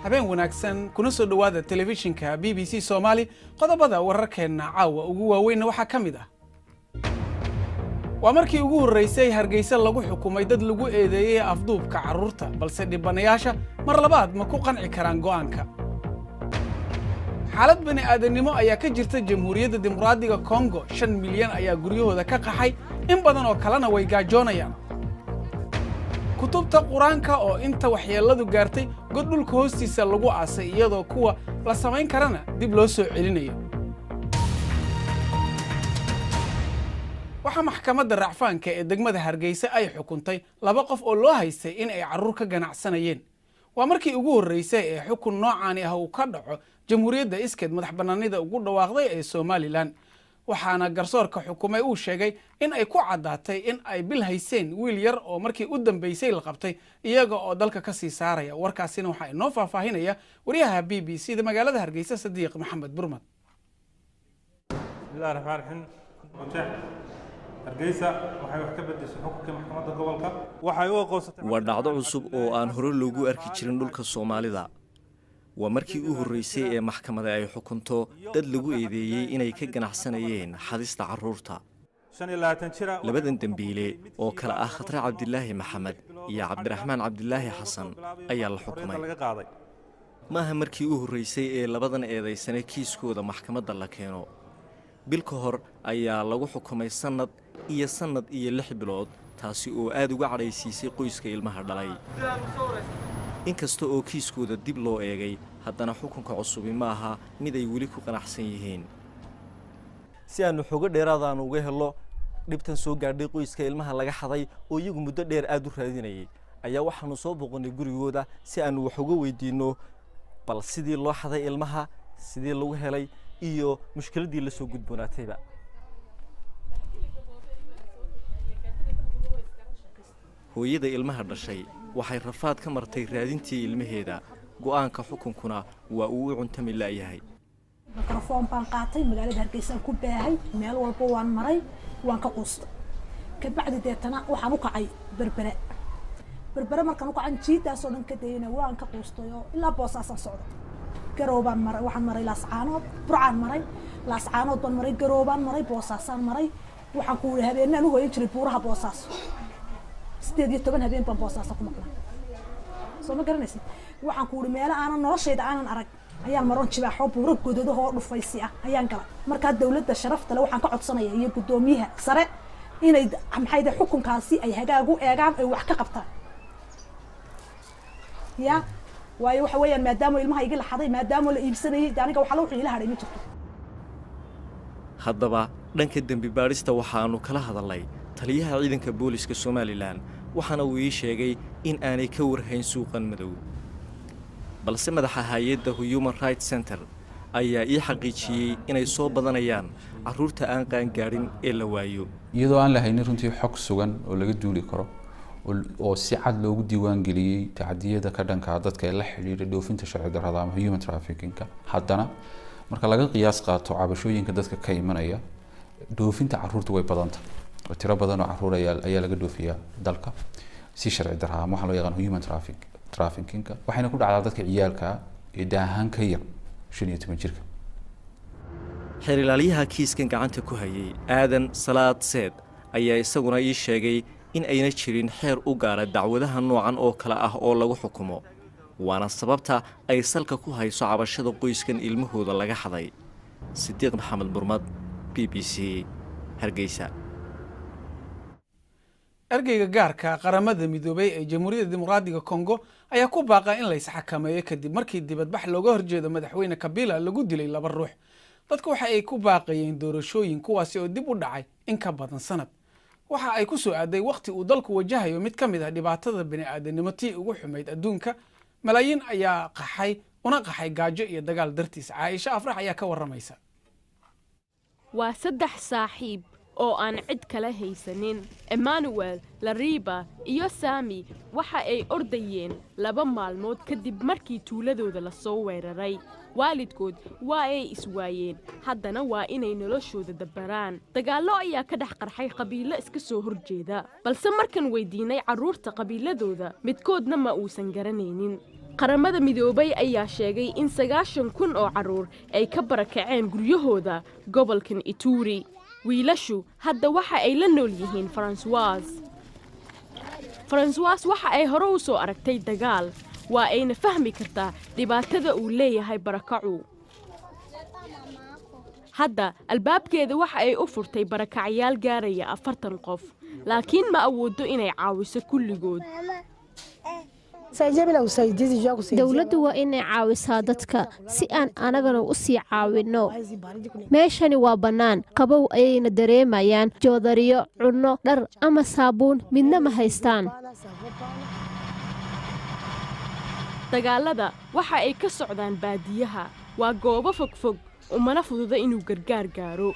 habeen wanaagsan kuna soo dhawaada telefishinka BBC Somali qodobada wararkeena caawa ugu waaweyn waxa kamid ah waa markii ugu horeysay Hargeysa lagu xukumay dad lagu eedeeyay afduubka carruurta balse dhibanayaasha mar labaad ma ku qanci karaan go'aanka xaalad bani aadanimo ayaa ka jirta Jamhuuriyadda Dimuqraadiga Congo 5 milyan ayaa guryahooda ka qaxay in badan oo kalena way gaajoonayaan kutubta quraanka oo inta waxyeeladu gaartay god dhulka hoostiisa lagu aasay iyadoo kuwa la samayn karana dib loo soo celinayo waxa maxkamadda racfaanka ee degmada Hargeysa ay xukuntay laba qof oo loo haystay in ay carruur ka ganacsanayeen waa markii ugu horeysay ee xukun noocan ah uu ka dhaco Jamhuuriyadda iskeed madax banaanida ugu dhawaaqday ee Somaliland waxaana garsoorka xukumay uu sheegay in ay ku cadaatay in ay bil hayseen wiil yar oo markii u dambeysay la qabtay iyaga oo dalka ka sii saaraya warkaasina waxa ay noo faahfaahinaya wariyaha BBC da magaalada Hargeysa Sadiiq Maxamed Burmad bismillaahir rahmaanir rahiim Hargeysa waxay wax ka bedeshay xukunka maxkamadda gobolka waxay u aqoonsatay waa dhacdo cusub oo aan hore loogu arki jirin dhulka Soomaalida waa markii uu horeysay ee maxkamadda ay xukunto dad lagu eedeeyay inay ka ganacsanayeen xadista carruurta 25 jira labadan dambiile oo kala ah Khatar Cabdilaahi Maxamed iyo Cabdiraxmaan Cabdilaahi Xasan ayaa la xukumay maaha markii uu horeysay ee labadan eedeysane kiiskooda maxkamadda la keeno bil ka hor ayaa lagu xukumay sanad iyo 6 bilood taasi oo aad uga cadhaysiisay qoyska ilmaha dhalay inkasta oo kiiskooda dib loo eegay haddana xukunka cusub ma aha mid ay weli ku qanacsan yihiin si aanu xogo dheeraad ah uga helo dhibtan soo gaadhay qoyska ilmaha laga xaday oo iyagu muddo dheer aad u raadinayay ayaa waxaanu soo boqonay gurigooda si aanu wax uga weydiino bal sidii loo xaday ilmaha sidii lagu helay iyo mushkiladii la soo gudboonaatayba hooyada ilmaha dhashay waxay rafaad ka martay raadintii ilmaheeda go'aanka xukunkuna waa uu u cuntami laayahay mikrofon baan qaatay magaalada Hargeysa ku baahay meel walba waan maray waan ka quustay ka bacdi deetana waxaan u kacay berbere markaan u kacay jiidaas oo dhan ka deeyna waan ka quustay oo ilaa Boosaasan socdo garoobaan maray waxaan maray Laascaanood Burcaan maray Laascaanood baan maray garoobaan maray Boosaasan maray waxaan ku habeenaan u hooyan jiray buuraha Boosaaso 18 habeen baan Boosaaso ku maqnaa soo ma garanaysid waxaan ku meelo aan noloshayda aanan arag ayaan maroon jibaaxo buuro godoodo oo dhufaysi ah ayaan galay marka dawladda sharafta leh waxaan ka codsanayaa iyo gudoomiyaha sare inay maxay tahay xukunkaasi ay hagaagu eegaan ay wax ka qabtaan ya waayo waxa weeyaan maadaama ilmaha iga la xaday maadaama la iibsanayay aniga waxa la wixii ila hadhay ma jirto haddaba dhanka dambi baarista waxaanu kala hadalnay taliyaha ciidanka booliska Somaliland waxaana uu ii sheegay in aanay ka warhayn suuqan madow balse madaxa hay'adda Human Rights Center ayaa ii xaqiijiyay inay soo badanayaan carruurta aan qaan gaarin ee la waayo iyadoo aan lahayn runtii xog sugan oo laga duuli karo oo si cad loogu diiwaan geliyay tacadiyada ka dhanka dadka ee la xiriira dhoofinta sharci darrada ama human trafficking haddana marka laga qiyaas qaato cabashooyinka dadka ka imanaya dhoofinta carruurta way badantay oo tiro badan oo carruur ayaa laga dhoofiyaa dalka si sharci darro ah waxa loo yaqaan human trafficking waxayna ku dhacdaa dadka ciyaalka ee daahan ka yar 15 jirka xiriirlaaliyaha kiiskan gacanta ku hayay aadan salaad seed ayaa isaguna ii sheegay in ayna jirin xeer u gaara dacwadaha noocan oo kala ah oo lagu xukumo waana sababta ay salka ku hayso cabashada qoyskan ilmahooda laga xaday Sadiiq Maxamed Burmad BBC Hargeysa ergeyga gaarka qaramada midoobay ee Jamhuuriyadda Dimuqraadiga Congo ayaa ku baaqay in la isxakameeyo kadib markii dibadbax looga horjeedo madaxweyne Kabila lagu dilay 2 ruux dadku waxa ay ku baaqayeen doorashooyin kuwaasi oo dib u dhacay in ka badan sanad waxa ay ku soo aaday waqti uu dalku wajahayo mid ka mid ah dhibaatada bani aadanimo tii ugu xumeyd adduunka malaayiin ayaa qaxay gaajo iyo dagaal dartiis Caaisha Afrax ayaa ka waramaysa waa 3 saaxiib oo aan cid kala haysanin Emmanuel Lariba iyo Sami waxa ay ordayeen 2 maalmood kadib markii tuuladooda la soo weeraray waalidkood waa ay iswaayeen haddana waa inay noloshooda dabaraan dagaallo ayaa ka dhex qarxay qabiilo iska soo horjeeda balse markan weydiinay carruurta qabiiladooda midkoodna ma uusan garanaynin qaramada midoobay ayaa sheegay in 90,000 oo carruur ay ka barakaceen guryahooda gobolkan Ituri. wiilashu hadda waxa ay la nool yihiin Francois waxa ay hore u soo aragtay dagaal, waa ayna fahmi kartaa dhibaatada uu leeyahay barakacu. hadda albaabkeeda waxa ay u furtay barakacayaal gaaraya 40 qof, laakiin ma awoodo inay caawiso kulligood. dawladdu waa inay caawisaa dadka si aan anagana u sii caawinno. meeshani waa bannaan, qabow ayayna dareemayaan, joodariyo, cunno, dhar ama saabuun midna ma haystaan. dagaalada waxa ay ka socdaan baadiyaha, waa goobo fogfog umana fududa inuu gargaar gaaro.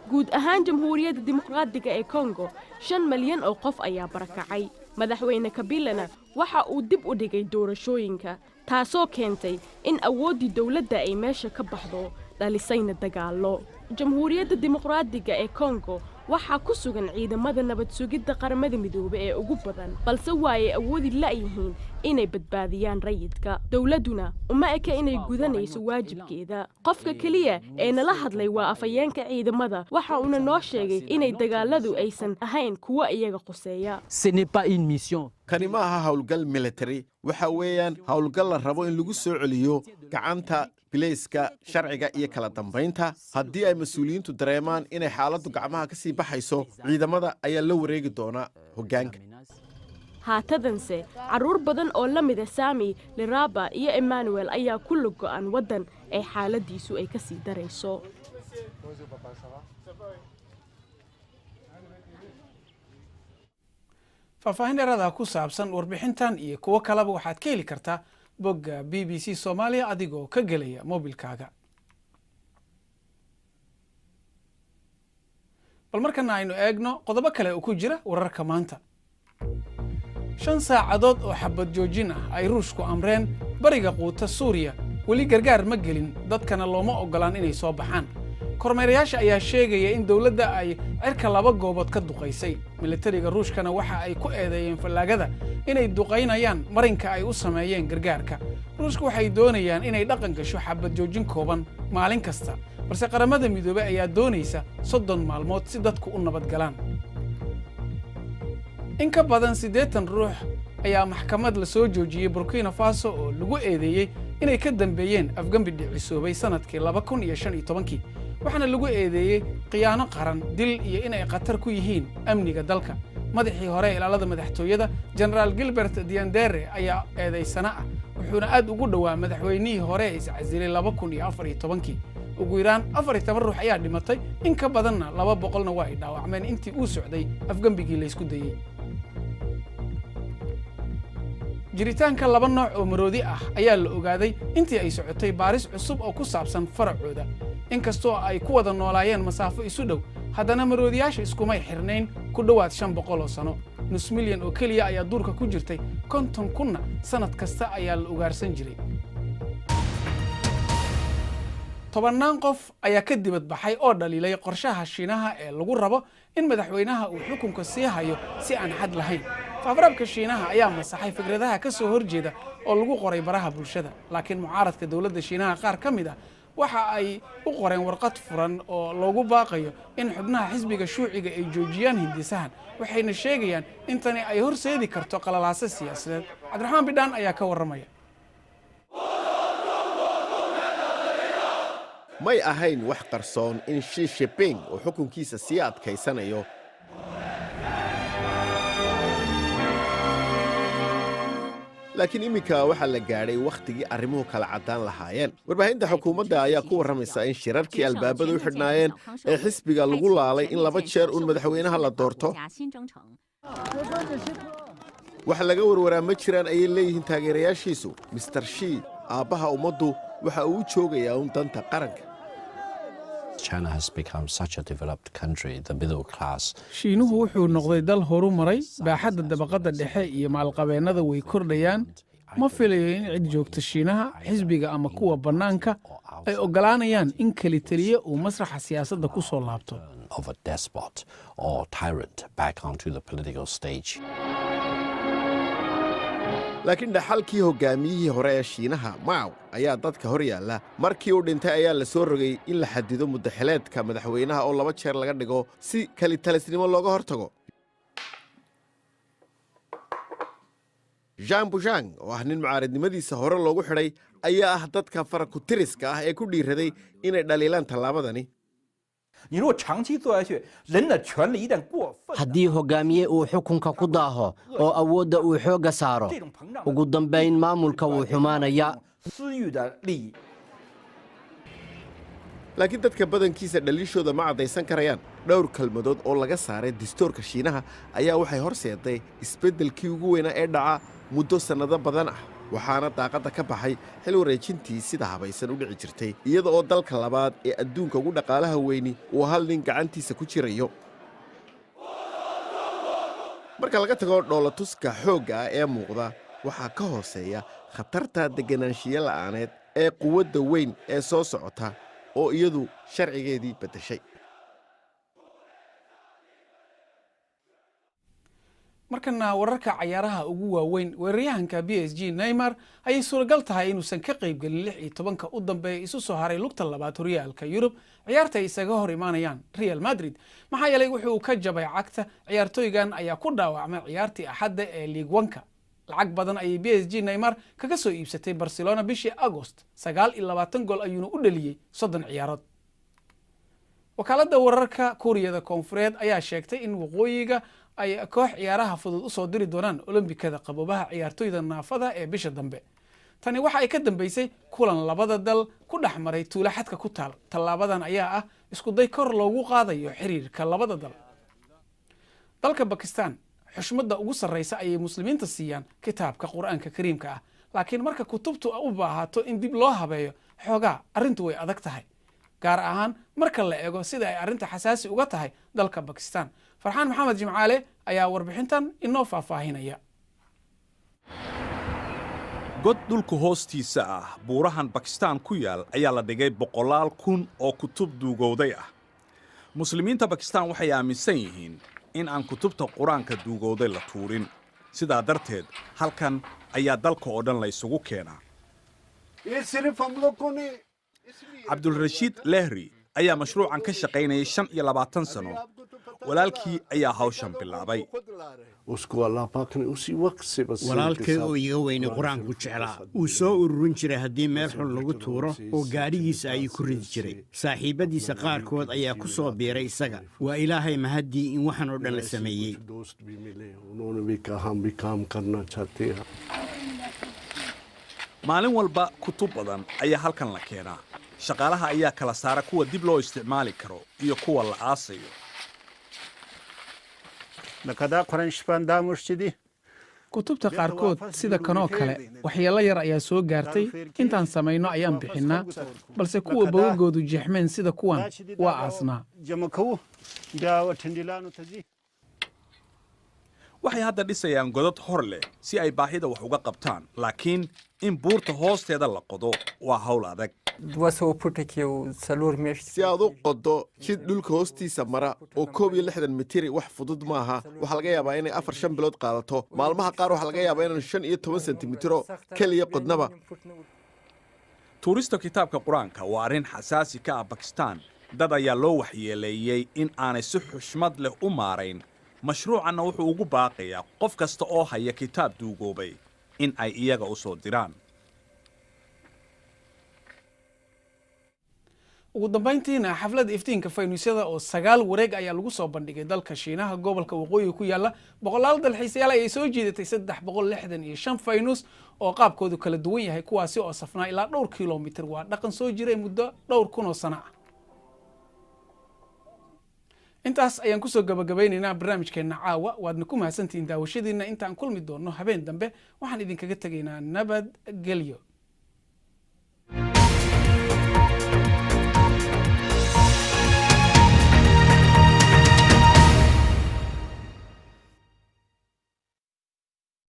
guud ahaan jamhuuriyadda dimuqraadiga ee Congo 5 milyan oo qof ayaa barakacay. madaxweyne Kabilana waxa uu dib u dhigay doorashooyinka, taasoo keentay in awooddii dawladda ay meesha ka baxdo, dhalisayna dagaalo. jamhuuriyadda dimuqraadiga ee Congo waxaa ku sugan ciidamada nabad sugidda qaramada midoobay ee ugu badan, balse waayay awoodi la'yihiin inay badbaadiyaan rayidka. dawladuna uma eka inay gudanayso waajibkeeda. qofka kaliya ee nala hadlay waa afayeenka ciidamada, waxa uuna noo sheegay inay dagaaladu aysan ahayn kuwa iyaga quseeya. kani ma aha howlgal military, waxa weeyaan howlgal la rabo in lagu soo celiyo gacanta bilayska, sharciga iyo kala dambaynta. haddii ay mas-uuliyiintu dareemaan inay xaaladdu gacmaha ka sii baxayso, ciidamada ayaa la wareegi doona hoggaanka. haatadanse carruur badan oo la mida Sami, Liraba iyo Emmanuel ayaa ku lug go'an waddan ay xaaladiisu ay ka sii darayso. faahfaahin dheeraada ku saabsan warbixintan iyo kuwo kaleba waxaad ka heli kartaa bogga BBC Soomaaliya adigoo ka gelaya mobilkaaga. bal markana aynu eegno qodobo kale oo ku jira wararka maanta. 5 saacadood oo xabad joojin ah ay Ruushku amreen bariga quuta Suuriya, weli gargaar ma gelin, dadkana looma ogolaan inay soo baxaan. kormeerayaasha ayaa sheegaya in dawladda ay cirka 2 goobood ka duqaysay. militariga Ruushkana waxa ay ku eedeeyeen fallaagada inay duqaynayaan marinka ay u sameeyeen gargaarka. Ruushku waxay doonayaan inay dhaqan gasho xabad joojin kooban maalin kasta, balse qaramada midoobay ayaa doonaysa 30 maalmood si dadku u nabad galaan. in ka badan 80 ruux ayaa maxkamad la soo joojiyay Burkina Faso oo lagu eedeeyay inay ka dambeeyeen afgambi dhicisoobay sanadkii 2015. waxaana lagu eedeeyay khiyaano qaran, dil iyo inay qatar ku yihiin amniga dalka. madaxii hore ilaalada madaxtooyada General Gilbert Diendere ayaa eedeysana ah, wuxuuna aad ugu dhawaa madaxweynihii hore iscasilay 2014. ugu yaraan 40 ruux ayaa dhimatay, in ka badanna 200na waa ay dhaawacmeen intii uu socday afgambigii la isku dayay. jiritaanka 2 nooc oo maroodi ah ayaa la ogaaday intii ay socotay baaris cusub oo ku saabsan faracooda. inkastoo ay ku wada noolaayeen masaafo isu dhow, haddana maroodiyaasha iskumay xirnayn ku dhowaad 500 oo sano. nus milyan oo keliya ayaa duurka ku jirtay, 50,000 sanad kasta ayaa la ugaarsan jiray. 10 qof ayaa ka dibad baxay oo dhaliilay qorshaha Shiinaha ee lagu rabo in madaxweynaha uu xukunka sii hayo si aan xad lahayn. faafraabka Shiinaha ayaa masaxay fikradaha ka soo horjeeda oo lagu qoray baraha bulshada, laakiin mucaaradka dawladda Shiinaha qaar ka mid ah waxa ay u qoreen warqad furan oo loogu baaqayo in xubnaha xisbiga shuuciga ay joojiyaan hindisahan, waxayna sheegayaan in tani ay horseedi karto qalalaase siyaasadeed. Cabdiraxmaan Bidhaan ayaa ka warramaya. may ahayn wax qarsoon in Xi Jinping uu xukunkiisa sii adkaysanayo. laakiin iminka waxaa la gaadhay wakhtigii arrimuhu kala caddaan lahaayeen. warbaahinta xukuumadda ayaa ku warramaysa in shirarkii albaabada u xidhnaayeen ee xisbiga lagu laalay in 2 jeer uun madaxweynaha la doorto. wax laga warwaraa ma jiraan ayay leeyihiin taageerayaashiisu. Mr. Xi, aabbaha ummaddu, waxa uu joogayaa uun danta qaranka. Shiinuhu wuxuu noqday dal horumaray, baaxadda dabaqadda dhexe iyo maalqabeennada way kordhayaan. ma filayo in cid joogta Shiinaha, xisbiga ama kuwa bannaanka ay ogolaanayaan in keli taliye uu masraxa siyaasadda ku soo laabto. laakiin dhaxalkii hoggaamiyihii hore ee shiinaha Mao ayaa dadka hor yaalla markii uu dhintay ayaa la soo rogay in la xadido muddaxileedka madaxweynaha oo 2 jeer laga dhigo si kalitalisnimo looga hortago. Zhang Buzhang oo ah nin mucaaradnimadiisa hore loogu xidhay ayaa ah dadka farakutiriska ah ee ku dhiiraday inay dhaliilaan tallaabadani. haddii hoggaamiye uu xukunka ku daaho oo awoodda uu xoogga saaro ugu dambayn maamulka wuu xumaanayaa. laakiin dadka badankiisa dhaliishooda ma caddaysan karayaan. dhowr kalmadood oo laga saaray dastuurka Shiinaha ayaa waxay horseeday isbeddelkii ugu weynaa ee dhaca muddo sannado badan ah, waxaana daaqadda ka baxay xil wareejintii sida habaysan u dhici jirtay iyada oo dalka labaad ee adduunka ugu dhaqaalaha weyni uu hal nin gacantiisa ku jirayo. marka laga tago dhoolatuska xoogga ah ee muuqda, waxaa ka hooseeya khatarta deganaanshiye la'aaneed ee quwadda weyn ee soo socota oo iyadu sharcigeedii beddeshay. markana wararka cayaaraha ugu waaweyn, weeraryahanka PSG Neymar ayay suuragal tahay inuusan ka qayb gelin 16 u dambeeya isu soo haray lugta labaad horyaalka Yurub ciyaarta ay isaga hor imaanayaan Real Madrid. maxaa yeelay wuxuu ka jabay cagta ciyaartooygan ayaa ku dhaawacmay ciyaartii Axadda ee Ligue 1-ka. lacag badan ayay PSG Neymar kaga soo iibsatay Barcelona bishii Agost, 29 gool ayuuna u dhaliyay 30 ciyaarood. wakaaladda wararka Kuuriyada Koonfureed ayaa sheegtay in waqooyiga ay koox ciyaaraha fudud u soo diri doonaan Olombikada qaboobaha ciyaartooyda naafada ee bisha dambe. tani waxa ay ka dambeysay kulan labada dal ku dhex maray tuulo xadka ku taal. tallaabadan ayaa ah isku day kor loogu qaadayo xiriirka labada dal. dalka Bakistan xushmadda ugu sarreysa ayay muslimiinta siiyaan kitaabka Qur'aanka Kariimka ah, laakiin marka kutubtu u baahato in dib loo habeeyo xoogaa arrintu way adag tahay, gaar ahaan marka la eego sida ay arrinta xasaasi uga tahay dalka Bakistan. Farxaan Maxamed Jimcaale ayaa warbixintan inoo faahfaahinaya. god dhulka hoostiisa ah buurahan Bakistan ku yaal ayaa la dhigay 100,000 oo kutub duugowday ah. muslimiinta Bakistan waxay aaminsan yihiin in aan kutubta Qur'aanka duugowday la tuurin, sidaa darteed halkan ayaa dalka oo dhan la isugu keenaa. Cabdulrashiid Lehri ayaa mashruucan ka shaqaynayay 25 sano. walaalkii ayaa hawshan bilaabay. walaalkay oo iga weyne qur-aanku jeclaa uu soo ururin jiray haddii meel xun lagu tuuro oo gaadhigiisa ayuu ku ridi jiray. saaxiibadiisa qaarkood ayaa ku soo biiray isaga. waa ilaahay mahaddii in waxan oo dhan la sameeyey. maalin walba kutub badan ayaa halkan la keenaa. shaqaalaha ayaa kala saara kuwa dib loo isticmaali karo iyo kuwa la aasayo. kutubta qaarkood sida kanoo kale waxyeello yar ayaa soo gaartay. intaan samayno ayaan bixinnaa, balse kuwa bogagoodu jeexmeen sida kuwan waa aasnaa. waxay hadda dhisayaan godad hor leh si ay baahida wax uga qabtaan, laakiin in buurta hoosteeda la qodo waa hawl adag. si aad u qoddo jid dhulka hoostiisa mara oo 61 mitir wax fudud maaha. waxaa laga yaabaa inay 4-5 bilood qaadato. maalmaha qaar waxaa laga yaabaa inaan 15 sentimitiro keliya qodnaba. tuurista kitaabka Qur'aanka waa arrin xasaasi ka ah Bakistan. dad ayaa loo waxyeeleeyey in aanay si xushmad leh u maarayn. mashruucanna wuxuu ugu baaqayaa qof kasta oo haya kitaab duugoobay in ay iyaga u soo diraan. ugu dambayntiina xafladda iftiinka faynuusyada oo 9 wareeg ayaa lagu soo bandhigay dalka Shiinaha gobolka waqooyi ku yaala. boqolaal dalxiisayaal ay soo jiidatay 365 faynuus oo qaabkoodu kala duwan yahay, kuwaasi oo safnaa ilaa dhowr kiiloomitir. waa dhaqan soo jiray muddo dhowr kun oo sano ah. intaas ayaan ku soo gabagabaynaynaa barnaamijkeena caawa. waadna ku mahadsantihiin daawashadiina. intaan kulmi doonno habeen dambe waxaan idinkaga tegaynaa nabad gelyo.